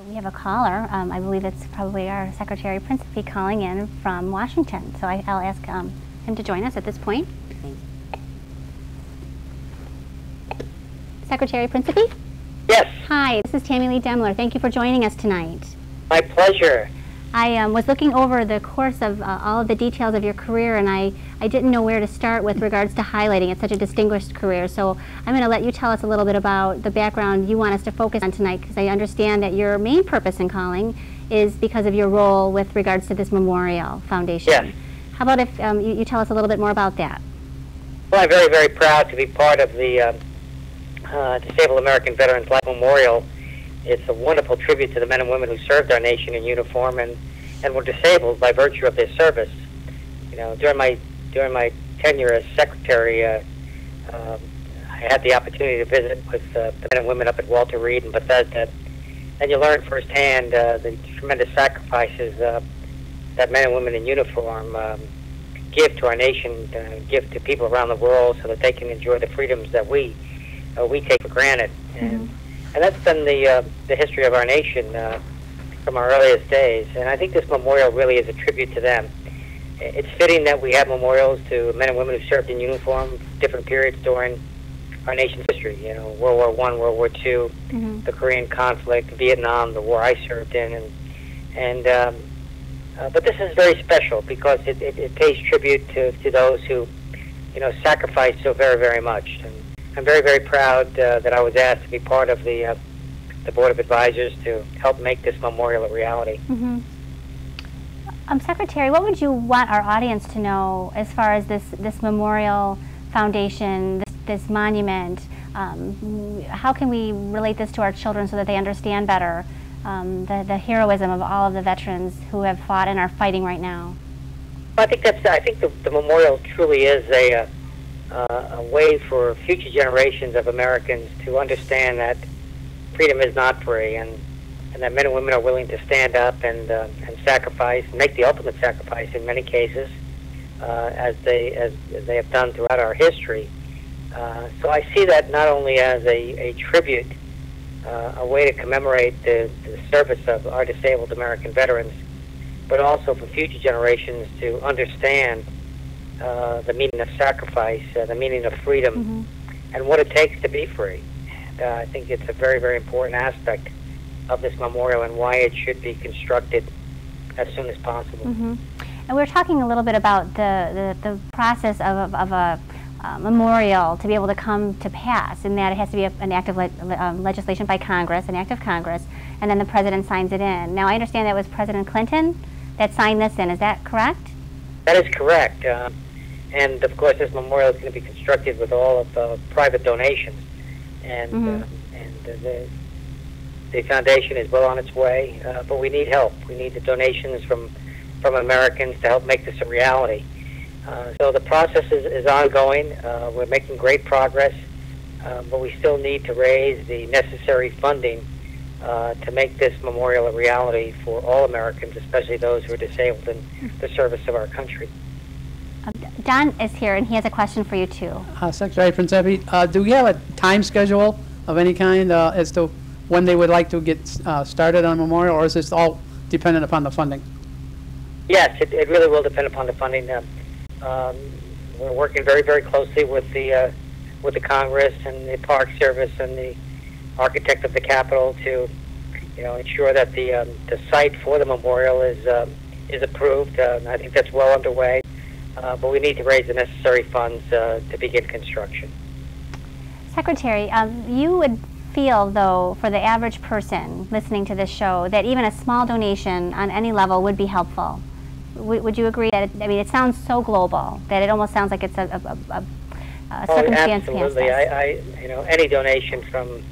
We have a caller. I believe it's probably our Secretary Principi calling in from Washington. So I'll ask him to join us at this point. Secretary Principi? Yes. Hi, this is Tammy Lee Demler. Thank you for joining us tonight. My pleasure. I was looking over the course of all of the details of your career, and I didn't know where to start with regards to highlighting. It's such a distinguished career, so I'm going to let you tell us a little bit about the background you want us to focus on tonight, because I understand that your main purpose in calling is because of your role with regards to this Memorial Foundation. Yes. How about if you tell us a little bit more about that? Well, I'm very, very proud to be part of the Disabled American Veterans Life Memorial. It's a wonderful tribute to the men and women who served our nation in uniform and were disabled by virtue of their service. You know, during my tenure as secretary, I had the opportunity to visit with the men and women up at Walter Reed and Bethesda, and you learn firsthand the tremendous sacrifices that men and women in uniform give to our nation, give to people around the world, so that they can enjoy the freedoms that we take for granted. And that's been the history of our nation from our earliest days. And I think this memorial really is a tribute to them. It's fitting that we have memorials to men and women who served in uniform, different periods during our nation's history. You know, World War I, World War II, the Korean conflict, Vietnam, the war I served in, but this is very special because it pays tribute to those who, you know, sacrificed so very, very much. And I'm very, very proud that I was asked to be part of the Board of Advisors to help make this memorial a reality. Secretary, what would you want our audience to know as far as this Memorial Foundation, this monument? How can we relate this to our children so that they understand better the heroism of all of the veterans who have fought and are fighting right now? I think the memorial truly is a way for future generations of Americans to understand that freedom is not free, and that men and women are willing to stand up and sacrifice, and make the ultimate sacrifice in many cases, as they have done throughout our history. So I see that not only as a tribute, a way to commemorate the service of our disabled American veterans, but also for future generations to understand the meaning of sacrifice, the meaning of freedom, and what it takes to be free. And I think it's a very, very important aspect of this memorial and why it should be constructed as soon as possible. And we're talking a little bit about the process of a memorial to be able to come to pass, and that it has to be an act of legislation by Congress, an act of Congress, and then the President signs it in. Now, I understand that was President Clinton that signed this in. Is that correct? That is correct. And of course, this memorial is going to be constructed with all of the private donations, and the foundation is well on its way. But we need help. We need the donations from Americans to help make this a reality. So the process is ongoing. We're making great progress, but we still need to raise the necessary funding to make this memorial a reality for all Americans, especially those who are disabled in the service of our country. Don is here, and he has a question for you, too. Secretary Principi, do we have a time schedule of any kind as to when they would like to get started on memorial, or is this all dependent upon the funding? Yes, it really will depend upon the funding. We're working very, very closely with the Congress and the Park Service and the architect of the Capitol to, you know, ensure that the site for the memorial is approved. I think that's well underway, but we need to raise the necessary funds to begin construction. Secretary, you would feel, though, for the average person listening to this show, that even a small donation on any level would be helpful. Would you agree that it sounds so global that it almost sounds like it's a circumstance? Oh, absolutely. You know, any donation from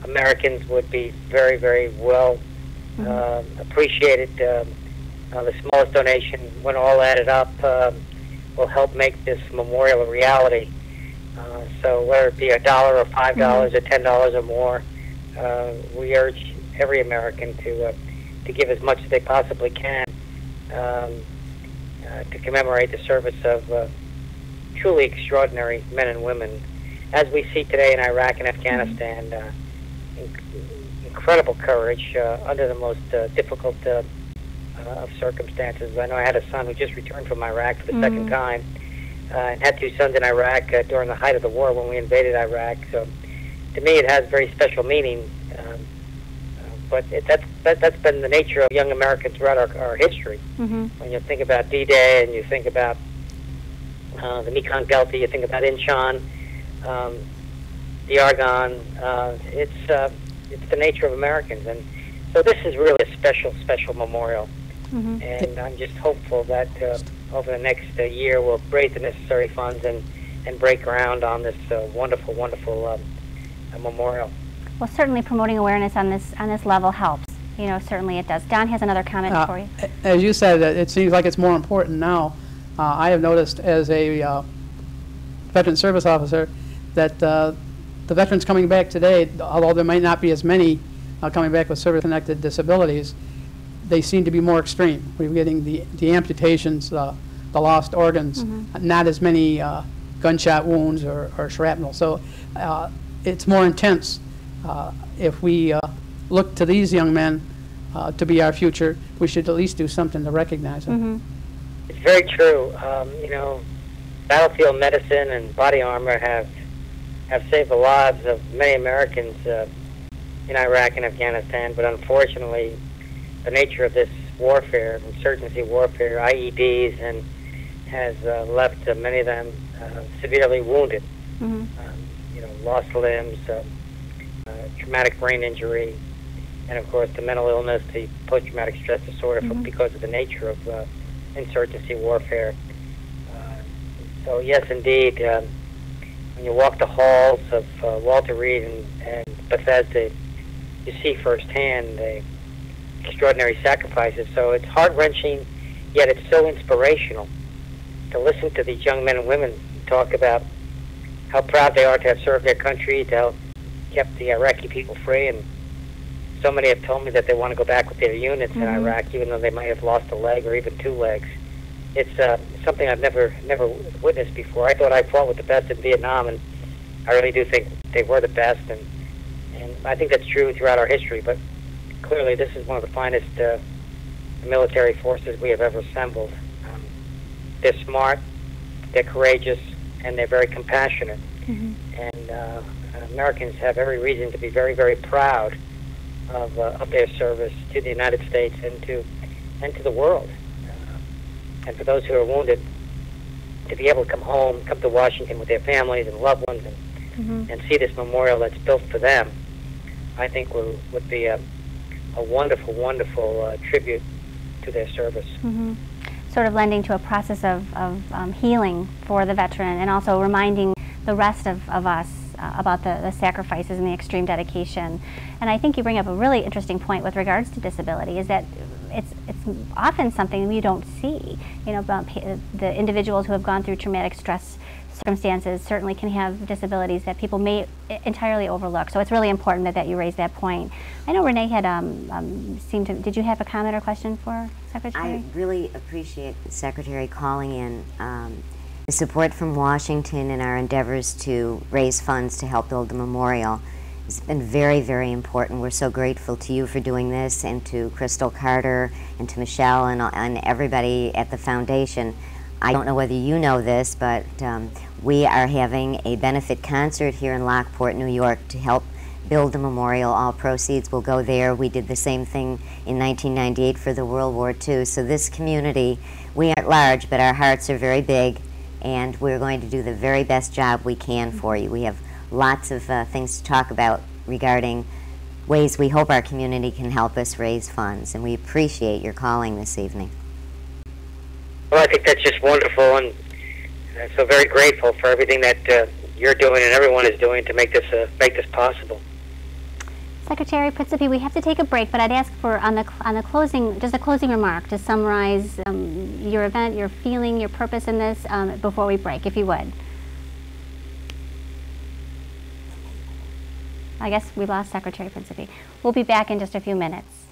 Americans would be very, very well appreciated. The smallest donation, when all added up, will help make this memorial a reality. So whether it be $1 or $5 or $10 or more, we urge every American to give as much as they possibly can to commemorate the service of truly extraordinary men and women, as we see today in Iraq and Afghanistan, incredible courage under the most difficult of circumstances. I know I had a son who just returned from Iraq for the second time, and had two sons in Iraq during the height of the war when we invaded Iraq. So to me, it has very special meaning. But that's been the nature of young Americans throughout our history. When you think about D-Day and you think about the Mekong Delta, you think about Incheon, the Argonne. It's the nature of Americans, and so this is really a special memorial. And I'm just hopeful that over the next year we'll raise the necessary funds and break ground on this wonderful memorial. Well, certainly promoting awareness on this level helps. You know, certainly it does. Don has another comment for you. As you said, it seems like it's more important now. I have noticed as a veteran service officer that the veterans coming back today, although there might not be as many coming back with service-connected disabilities, they seem to be more extreme. We're getting the amputations, the lost organs, not as many gunshot wounds or shrapnel. So it's more intense. If we look to these young men to be our future, we should at least do something to recognize them. It's very true. You know, battlefield medicine and body armor have saved the lives of many Americans in Iraq and Afghanistan, but unfortunately, the nature of this warfare, insurgency warfare, IEDs, and has left many of them severely wounded. You know, lost limbs, traumatic brain injury, and of course the mental illness, the post-traumatic stress disorder because of the nature of insurgency warfare. So yes, indeed, when you walk the halls of Walter Reed and Bethesda, you see firsthand the extraordinary sacrifices. So it's heart-wrenching, yet it's so inspirational to listen to these young men and women talk about how proud they are to have served their country, to have kept the Iraqi people free, and so many have told me that they want to go back with their units in Iraq, even though they might have lost a leg or even two legs. It's something I've never witnessed before. I thought I fought with the best in Vietnam, and I really do think they were the best, and I think that's true throughout our history, but clearly this is one of the finest military forces we have ever assembled. They're smart, they're courageous, and they're very compassionate. And Americans have every reason to be very, very proud of their service to the United States and to the world. And for those who are wounded, to be able to come home, come to Washington with their families and loved ones, and see this memorial that's built for them, I think would be a wonderful, wonderful tribute to their service. Sort of lending to a process of healing for the veteran, and also reminding the rest of us about the sacrifices and the extreme dedication. And I think you bring up a really interesting point with regards to disability, is that it's often something we don't see. You know, about the individuals who have gone through traumatic stress circumstances certainly can have disabilities that people may entirely overlook. So it's really important that you raise that point. I know Renee had seemed to, did you have a comment or question for Secretary? I really appreciate the Secretary calling in the support from Washington in our endeavors to raise funds to help build the memorial. It's been very, very important. We're so grateful to you for doing this, and to Crystal Carter and to Michelle and everybody at the foundation. I don't know whether you know this, but we are having a benefit concert here in Lockport, New York, to help build the memorial. All proceeds will go there. We did the same thing in 1998 for the World War II. So this community, we aren't large, but our hearts are very big, and we're going to do the very best job we can for you. We have lots of things to talk about regarding ways we hope our community can help us raise funds, and we appreciate your calling this evening. Well, I think that's just wonderful, and so very grateful for everything that you're doing and everyone is doing to make this possible. Secretary Principi, we have to take a break, but I'd ask for on the closing, just a closing remark to summarize your event, your feeling, your purpose in this before we break, if you would. I guess we lost Secretary Principi. We'll be back in just a few minutes.